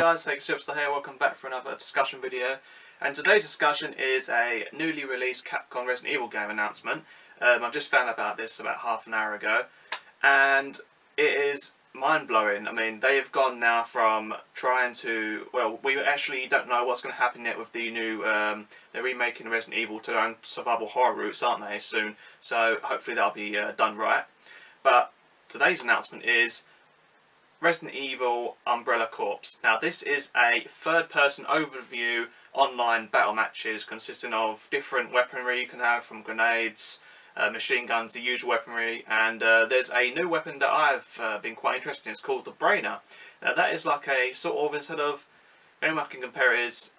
guys, Synopsis here, welcome back for another discussion video. And today's discussion is a newly released Capcom Resident Evil game announcement. I've just found out about this about half an hour ago, and it is mind-blowing. I mean, they have gone now from trying to, well, we actually don't know what's going to happen yet with the new, they're remaking Resident Evil to their own survival horror roots, aren't they, soon? So hopefully that'll be done right. But today's announcement is Resident Evil Umbrella Corps. Now this is a third-person overview online battle matches consisting of different weaponry you can have, from grenades, machine guns, the usual weaponry, and there's a new weapon that I've been quite interested in. It's called the Brainer. Now that is like a sort of, instead of, anyone I can compare it is,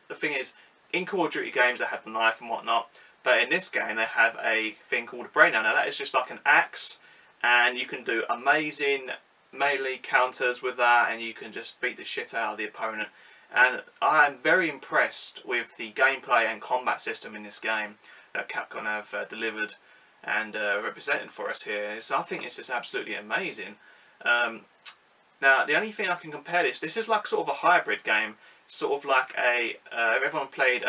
the thing is, in Call of Duty games they have the knife and whatnot, but in this game they have a thing called a Brainer. Now that is just like an axe, and you can do amazing melee counters with that, and you can just beat the shit out of the opponent. And I'm very impressed with the gameplay and combat system in this game that Capcom have delivered and represented for us here. So I think this is absolutely amazing. Now the only thing I can compare this is like sort of a hybrid game, sort of like a everyone played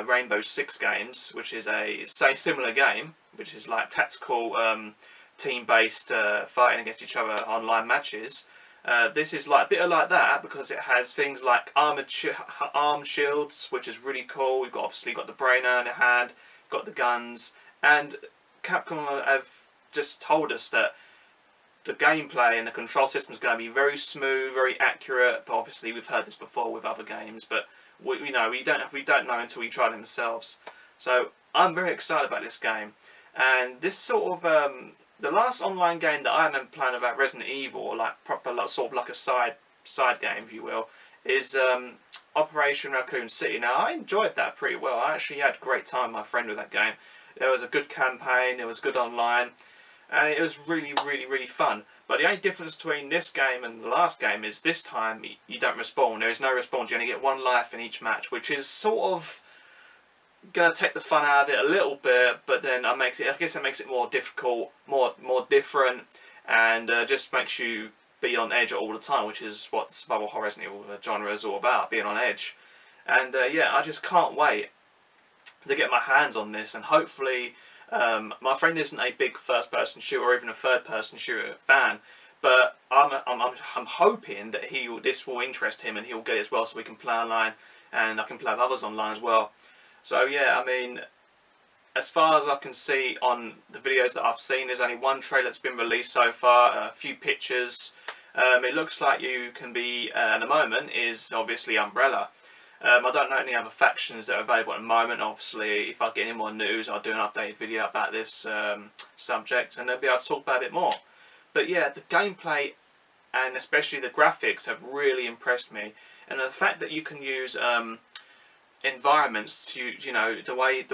Rainbow Six games, which is a similar game, which is like tactical team-based fighting against each other online matches. This is like a bit like that because it has things like arm shields, which is really cool. We've obviously got the Brainer in the hand, got the guns, and Capcom have just told us that the gameplay and the control system is going to be very smooth, very accurate. But obviously we've heard this before with other games, but we don't know until we try them ourselves. So I'm very excited about this game, and this sort of the last online game that I remember playing about Resident Evil, like proper, like, sort of like a side game, if you will, is Operation Raccoon City. Now I enjoyed that pretty well. I actually had a great time with my friend with that game. There was a good campaign, there was good online, and it was really fun. But the only difference between this game and the last game is this time you don't respawn. There is no respawn. You only get one life in each match, which is sort of gonna take the fun out of it a little bit, but then I guess it makes it more difficult, more different, and just makes you be on edge all the time, which is what survival horror Resident Evil genre is all about, being on edge. And yeah, I just can't wait to get my hands on this, and hopefully my friend isn't a big first-person shooter or even a third-person shooter fan, but I'm hoping that this will interest him and he'll get it as well, so we can play online and I can play with others online as well. So yeah, I mean, as far as I can see on the videos that I've seen, there's only one trailer that's been released so far, a few pictures. It looks like you can be, at the moment, is obviously Umbrella. I don't know any other factions that are available at the moment. Obviously, if I get any more news, I'll do an updated video about this subject, and then be able to talk about it more. But yeah, the gameplay and especially the graphics have really impressed me, and the fact that you can use environments to, you know, the way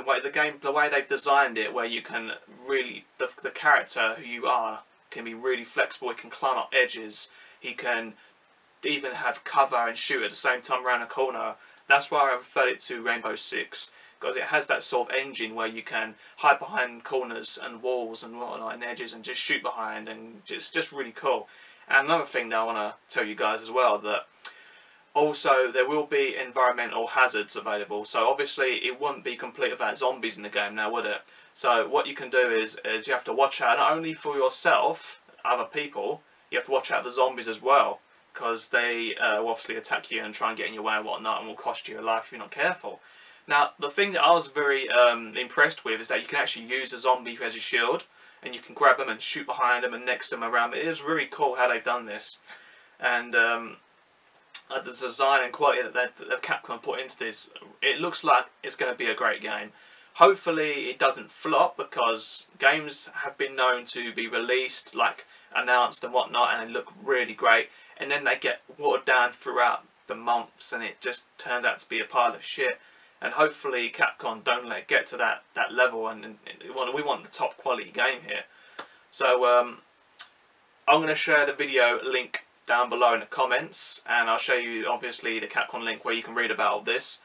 they've designed it, where you can really, the character who you are can be really flexible. He can climb up edges, he can even have cover and shoot at the same time around a corner. That's why I referred it to Rainbow Six, because it has that sort of engine where you can hide behind corners and walls and whatnot and edges and just shoot behind, and just really cool. And another thing that I want to tell you guys as well, that also there will be environmental hazards available. So obviously it wouldn't be complete without zombies in the game now, would it? So what you can do is you have to watch out not only for yourself, other people, you have to watch out for the zombies as well, because they will obviously attack you and try and get in your way and whatnot, and will cost you your life if you're not careful. Now the thing that I was very impressed with is that you can actually use a zombie as a shield, and you can grab them and shoot behind them and next them around. It is really cool how they've done this, and the design and quality that Capcom put into this, it looks like it's going to be a great game. Hopefully it doesn't flop, because games have been known to be released, like announced and whatnot, and they look really great, and then they get watered down throughout the months and it just turns out to be a pile of shit. And hopefully Capcom don't let it get to that level, and we want the top quality game here. So I'm going to share the video link down below in the comments, and I'll show you obviously the Capcom link where you can read about all this.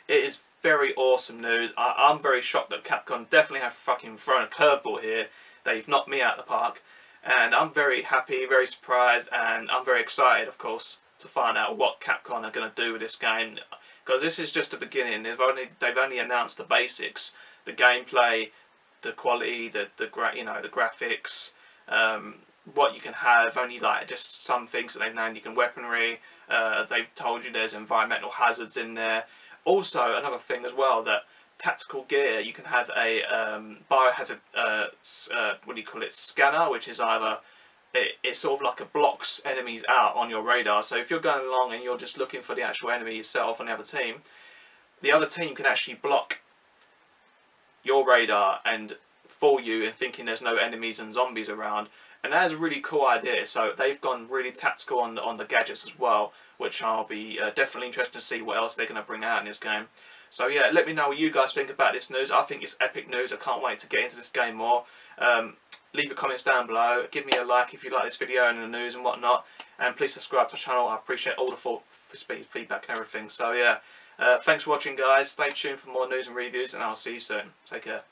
It is very awesome news. I'm very shocked that Capcom definitely have fucking thrown a curveball here. They've knocked me out of the park, and I'm very happy, very surprised, and I'm very excited, of course, to find out what Capcom are going to do with this game, because this is just the beginning. They've only announced the basics, the gameplay, the quality, the graphics, what you can have. Only like just some things that they've named. You can weaponry. They've told you there's environmental hazards in there. Also, another thing as well, that tactical gear, you can have a biohazard what do you call it, scanner, which is either it sort of like a blocks enemies out on your radar. So if you're going along and you're just looking for the actual enemy yourself on the other team can actually block your radar and fool you in thinking there's no enemies and zombies around. And that is a really cool idea. So they've gone really tactical on the gadgets as well, which I'll be definitely interested to see what else they're going to bring out in this game. So yeah, let me know what you guys think about this news. I think it's epic news. I can't wait to get into this game more. Leave your comments down below. Give me a like if you like this video and the news and whatnot. And please subscribe to the channel. I appreciate all the feedback and everything. So yeah, thanks for watching, guys. Stay tuned for more news and reviews, and I'll see you soon. Take care.